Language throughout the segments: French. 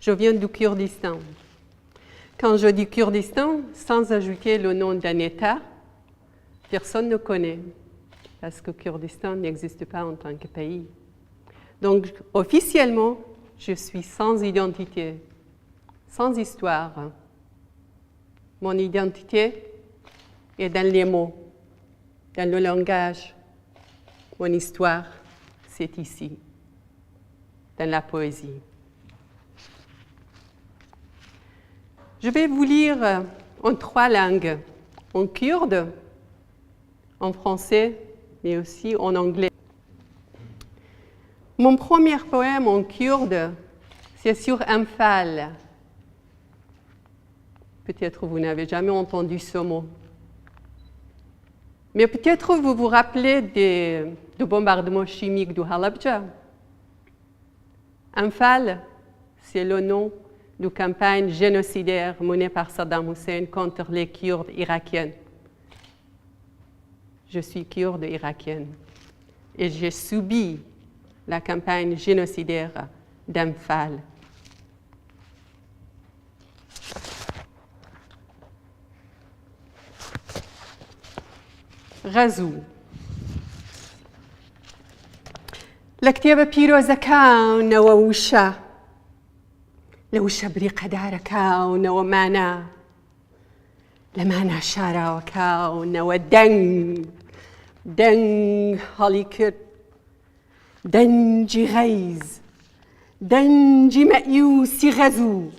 Je viens du Kurdistan. Quand je dis Kurdistan, sans ajouter le nom d'un État, personne ne connaît, parce que Kurdistan n'existe pas en tant que pays. Donc, officiellement, je suis sans identité, sans histoire. Mon identité est dans les mots, dans le langage. Mon histoire, c'est ici, dans la poésie. Je vais vous lire en 3 langues, en kurde, en français, mais aussi en anglais. Mon premier poème en kurde, c'est sur Anfal. Peut-être vous n'avez jamais entendu ce mot. Mais peut-être vous vous rappelez du bombardement chimique du Halabja. Anfal, c'est le nom de campagne génocidaire menée par Saddam Hussein contre les Kurdes irakiens. Je suis kurde irakienne et j'ai subi la campagne génocidaire d'Anfal. غزو لكتاب پیرۆزەکان وشە لە وشە بریقەدارەکانەوە مانا لە مانا شاراوەکانەوە دەنگ هەڵی کرد دەنجی غەیز دەنجی مەئیوسی غەزوو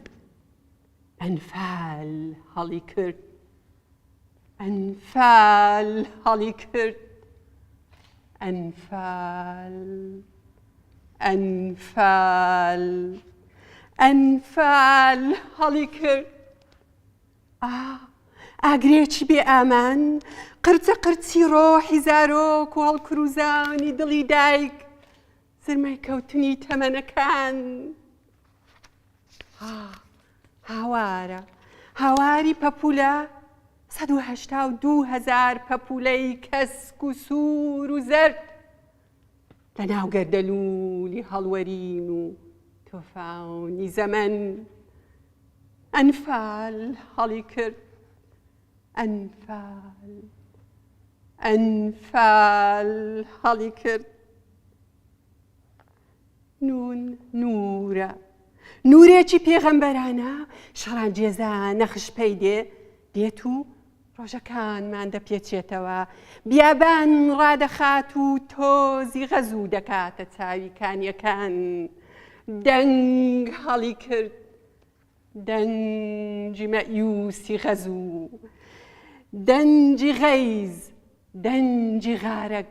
ئەنفال هەڵی کرد أنفال هەڵی کرد أنفال هەڵی کرد ئاگرێکی بێ ئامان قرچە قرچی ڕۆحی زارۆک و هەڵکروزانی دڵی دایک زرمای کەوتنی تەمەنەکان هاوارە هاواری پەپولە 182,000 پەپولەی کەسک و سوور و زەرد لەناو گەردەلوولی هەڵوەرین و تۆفاونی زەمەن ئەنفال هەڵی کرد ئەنفال هەڵی کرد نون نورە نورێکی پێغەمبەرانە شەڕانگێزان نەخش پەی دێت و ڕۆژەکانمان دەپێچێتەوە بیابان ڕادەخات و تۆزی غەزوو دەکاتە چاوی کانیەکان دەنگ هەڵی کرد دەنجی مەئیوسی غەزوو دەنجی غەیز دەنجی غارەک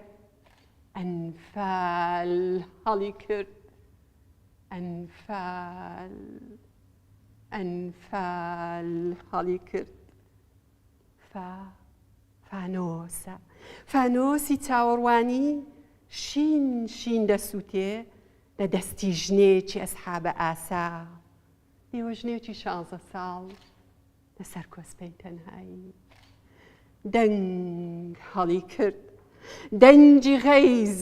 ئەنفال هەڵی کرد ئەنفال هەڵی کرد فانۆسە فانۆسی چاوەڕوانی شین دەسووتێ لە دەستی ژنێکی ئەسحابە ئاسا لێوە ژنێکی 16 ساڵ لەسەر کۆسپەی تەنهایی دەنگ هەڵی کرد دەنجی غەیز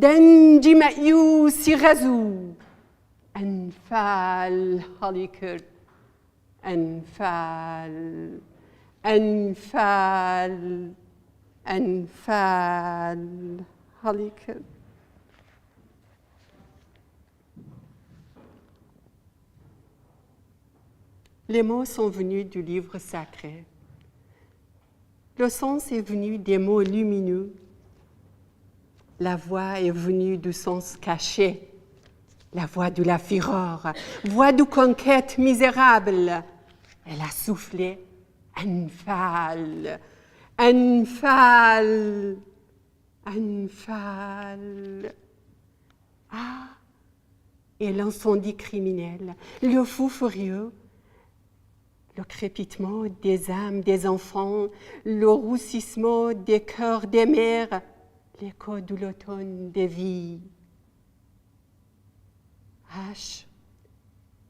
دەنجی مەئیوسی غەزوو ئەنفال هەڵی کرد ئەنفال هەڵی کرد Les mots sont venus du livre sacré. Le sens est venu des mots lumineux. La voix est venue du sens caché. La voix de la fureur, voix de conquête misérable. Elle a soufflé أنفال Et l'incendie criminel, le fou furieux, le crépitement des âmes des enfants, le roussissement des cœurs des mères, l'écho de l'automne des vies. H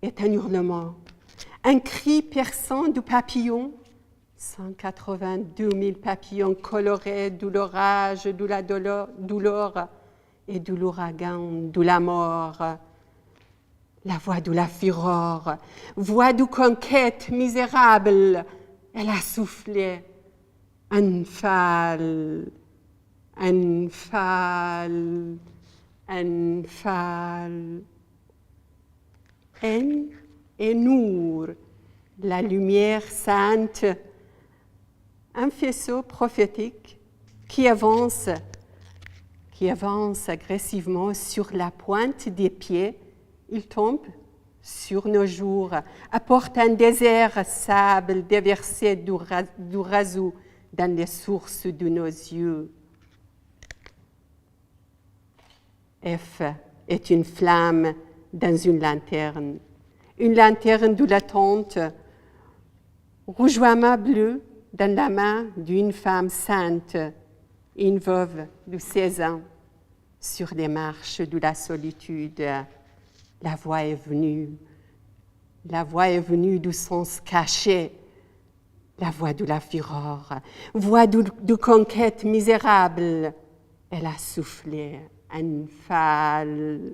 est un hurlement, un cri perçant du papillon, 182 000 papillons colorés de l'orage, de la douleur et de l'ouragan, de la mort. la voix de la fureur, voix de conquête misérable. Elle a soufflé. Anfal, Anfal, Anfal. En et Nour, la lumière sainte, un faisceau prophétique qui avance agressivement sur la pointe des pieds. Il tombe sur nos jours, apporte un désert sable déversé du razou dans les sources de nos yeux. F est une flamme dans une lanterne de l'attente, rougeoiement bleu dans la main d'une femme sainte, une veuve de 16 ans, sur les marches de la solitude. La voix est venue du sens caché, la voix de la fureur, voix de conquête misérable. Elle a soufflé, Anfal,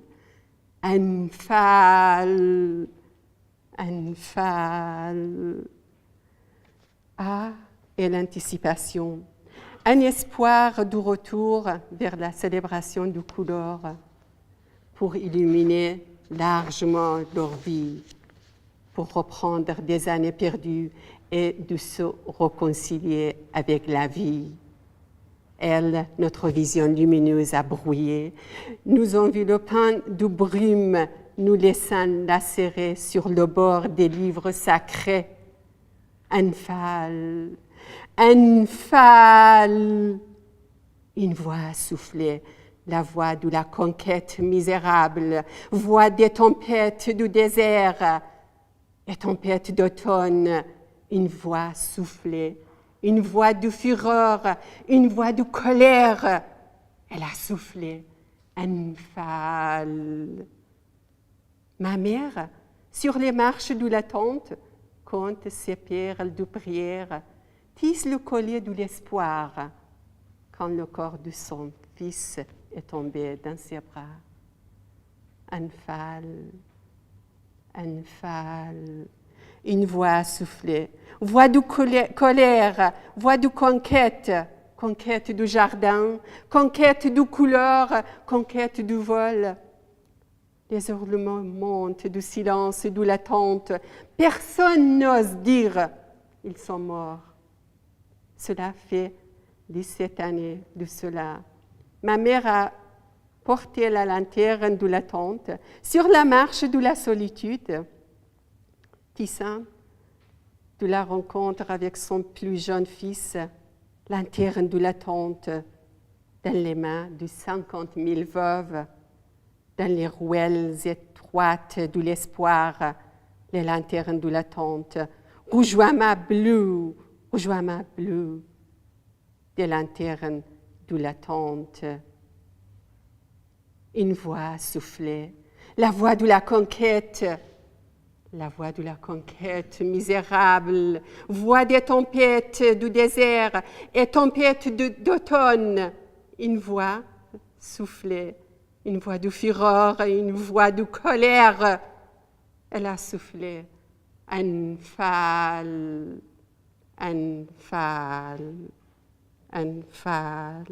Anfal, Anfal. Ah, et l'anticipation, un espoir du retour vers la célébration du couleur pour illuminer largement leur vie, pour reprendre des années perdues et de se réconcilier avec la vie. Elle, notre vision lumineuse a brouillé, nous enveloppant de brume, nous laissant lacérer sur le bord des livres sacrés. Anfal, Anfal. Une voix a soufflé, la voix de la conquête misérable, voix des tempêtes du désert et tempêtes d'automne. Une voix soufflée, une voix de fureur, une voix de colère. Elle a soufflé, Anfal. Ma mère, sur les marches de la tente, compte ses perles de prière, tisse le collier de l'espoir quand le corps de son fils est tombé dans ses bras. Anfal, Anfal. Une voix soufflée, voix de colère, voix de conquête, conquête du jardin, conquête de couleur, conquête du vol. Les hurlements montent du silence et de l'attente. Personne n'ose dire ils sont morts. Cela fait 17 années de cela. Ma mère a porté la lanterne de l'attente sur la marche de la solitude, tissant de la rencontre avec son plus jeune fils, lanterne de l'attente dans les mains de 50 000 veuves, dans les ruelles étroites de l'espoir, les lanternes de l'attente, rougeoiement bleu, des lanternes de l'attente. Une voix soufflée, la voix de la conquête misérable, voix des tempêtes du désert et tempêtes d'automne. Une voix soufflée, une voix de fureur et une voix de colère. Elle a soufflé, Anfal, Anfal, Anfal.